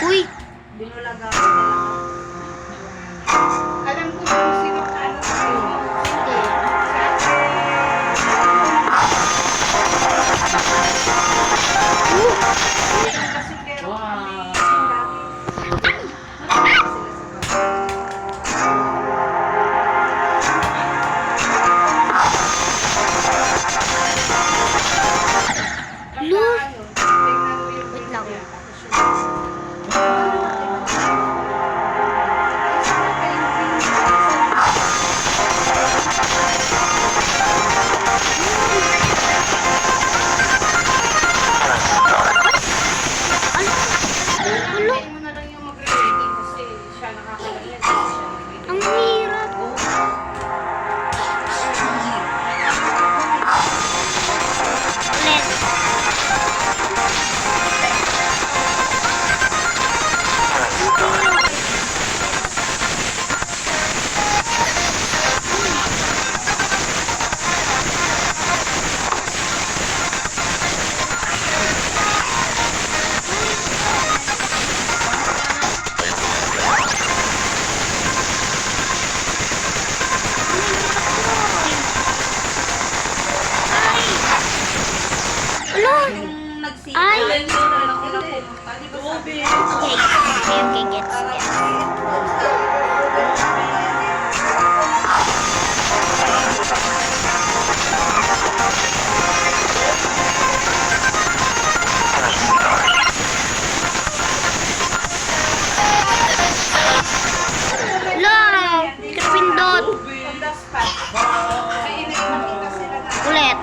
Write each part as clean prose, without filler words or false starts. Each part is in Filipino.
Uy! Binulaga ko na lang. Alam ko kung sino ka ano sa'yo. Wait lang. Ang hirap. Ulit. Ay! Okay, gets. Lang! Kapindot! Ulit.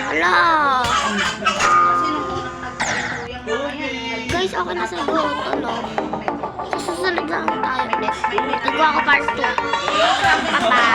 Ala! Guys, okay na sa goto, no? Sa susunod lang tayo ulit. Nagawa ko part 2. Bye-bye!